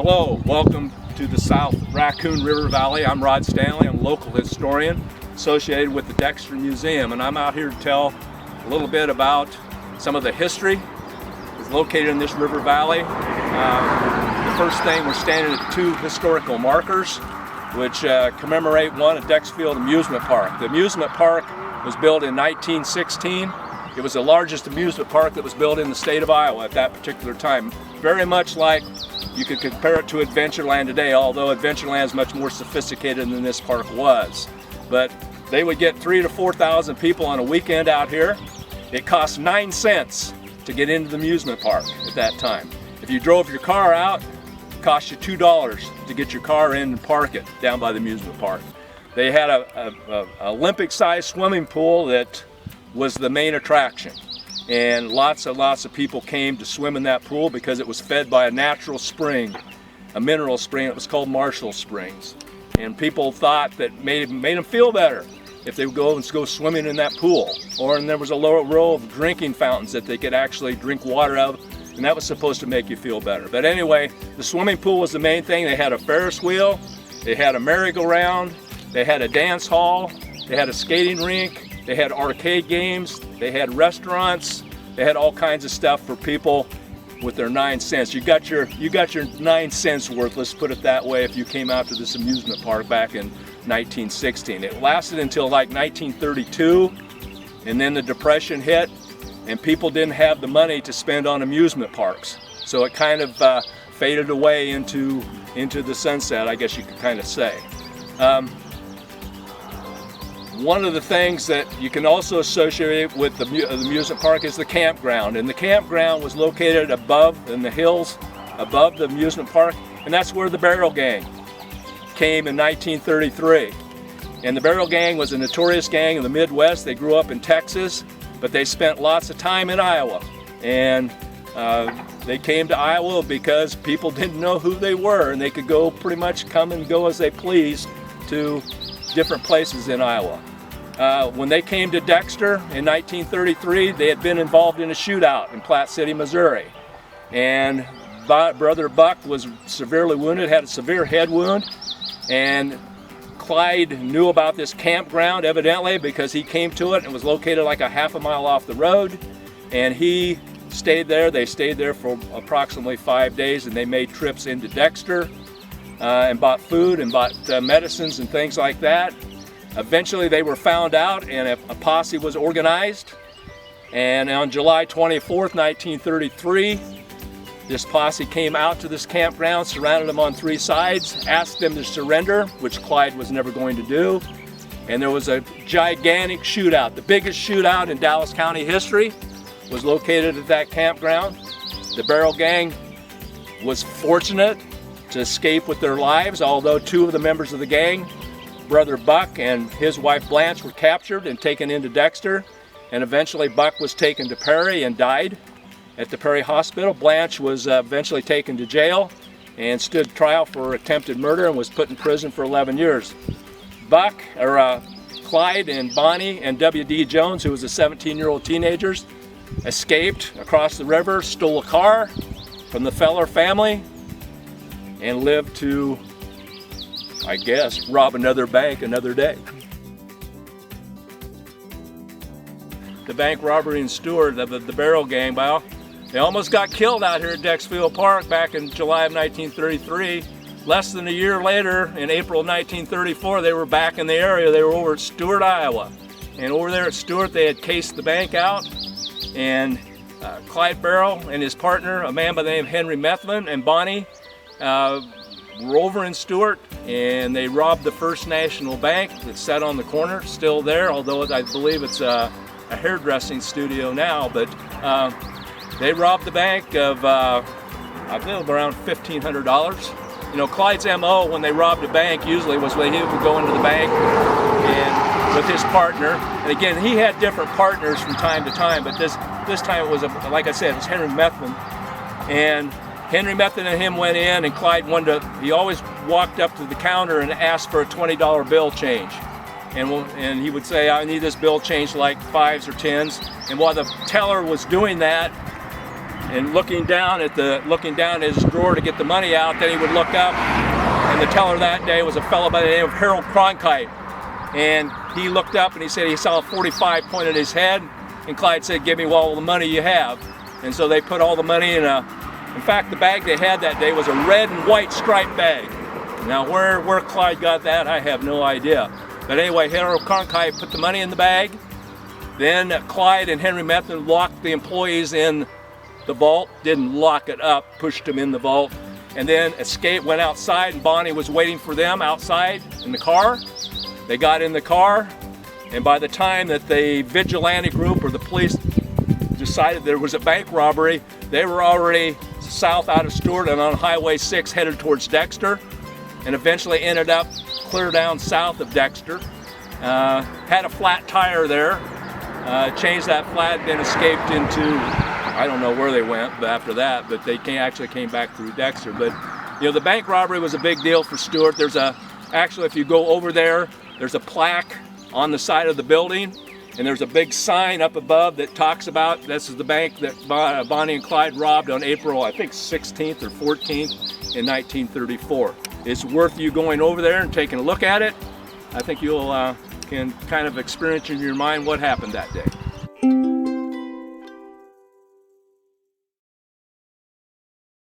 Hello, welcome to the South Raccoon River Valley. I'm Rod Stanley. I'm a local historian associated with the Dexter Museum, and I'm out here to tell a little bit about some of the history that's located in this river valley. The first thing, we're standing at two historical markers which commemorate one at Dexfield Amusement Park. The amusement park was built in 1916. It was the largest amusement park that was built in the state of Iowa at that particular time. Very much like you could compare it to Adventureland today, although Adventureland is much more sophisticated than this park was. But they would get 3,000 to 4,000 people on a weekend out here. It cost 9 cents to get into the amusement park at that time. If you drove your car out, it cost you $2 to get your car in and park it down by the amusement park. They had a Olympic-sized swimming pool that was the main attraction. And lots of people came to swim in that pool because it was fed by a natural spring, a mineral spring. It was called Marshall Springs. And people thought that made them feel better if they would go swimming in that pool. And there was a row of drinking fountains that they could actually drink water out of, and that was supposed to make you feel better. But anyway, the swimming pool was the main thing. They had a Ferris wheel, they had a merry-go-round, they had a dance hall, they had a skating rink, they had arcade games, they had restaurants, they had all kinds of stuff for people with their 9 cents. You got your 9 cents worth, let's put it that way, if you came out to this amusement park back in 1916. It lasted until like 1932, and then the Depression hit, and people didn't have the money to spend on amusement parks. So it kind of faded away into the sunset, I guess you could kind of say. One of the things that you can also associate with the amusement park is the campground. And the campground was located above in the hills above the amusement park, and that's where the Barrel Gang came in 1933. And the Barrel Gang was a notorious gang in the Midwest. They grew up in Texas, but they spent lots of time in Iowa. And they came to Iowa because people didn't know who they were, and they could go pretty much come and go as they pleased to different places in Iowa. When they came to Dexter in 1933, they had been involved in a shootout in Platte City, Missouri. And Brother Buck was severely wounded, had a severe head wound, and Clyde knew about this campground evidently because he came to it and was located like a half a mile off the road, and he stayed there. They stayed there for approximately 5 days, and they made trips into Dexter and bought food and bought medicines and things like that. Eventually they were found out, and a posse was organized, and on July 24th, 1933, this posse came out to this campground, surrounded them on 3 sides, asked them to surrender, which Clyde was never going to do, and there was a gigantic shootout. The biggest shootout in Dallas County history was located at that campground. The Barrel Gang was fortunate to escape with their lives, although 2 of the members of the gang, Brother Buck and his wife Blanche, were captured and taken into Dexter, and eventually Buck was taken to Perry and died at the Perry Hospital. Blanche was eventually taken to jail and stood trial for attempted murder and was put in prison for 11 years. Clyde and Bonnie and W.D. Jones, who was a 17-year-old teenager, escaped across the river, stole a car from the Feller family, and lived to, I guess, rob another bank another day. The bank robbery and Stewart of the Barrel Gang, well, they almost got killed out here at Dexfield Park back in July of 1933. Less than a year later, in April of 1934, they were back in the area. They were over at Stewart, Iowa. And over there at Stewart, they had cased the bank out, and Clyde Barrel and his partner, a man by the name of Henry Methvin, and Bonnie were over in Stewart, and they robbed the First National Bank that's set on the corner, still there, although I believe it's a hairdressing studio now. But they robbed the bank of, I believe, around $1,500. You know, Clyde's MO when they robbed a bank usually was when he would go into the bank and with his partner. And again, he had different partners from time to time, but this time it was, like I said, it was Henry Methvin. And Henry Methvin and him went in, and Clyde he always walked up to the counter and asked for a $20 bill change. And he would say, I need this bill changed like 5s or 10s. And while the teller was doing that, and looking down at his drawer to get the money out. Then he would look up, and the teller that day was a fellow by the name of Harold Cronkite. And he looked up and he said he saw a 45 pointed at his head, and Clyde said, "Give me all the money you have." And so they put all the money in in fact, the bag they had that day was a red and white striped bag. Now where Clyde got that, I have no idea. But anyway, Harold Cronkite put the money in the bag. Then Clyde and Henry Method locked the employees in the vault, didn't lock it up, pushed them in the vault, and then escaped, went outside, and Bonnie was waiting for them outside in the car. They got in the car, and by the time that the vigilante group or the police decided there was a bank robbery, they were already south out of Stewart and on Highway 6 headed towards Dexter, and eventually ended up clear down south of Dexter. Had a flat tire there, changed that flat, then escaped into, I don't know where they went after that, but they actually came back through Dexter. But you know, the bank robbery was a big deal for Stewart. There's actually, if you go over there, there's a plaque on the side of the building, and there's a big sign up above that talks about this is the bank that Bonnie and Clyde robbed on April, I think, 16th or 14th in 1934. It's worth you going over there and taking a look at it. I think you'll can kind of experience in your mind what happened that day.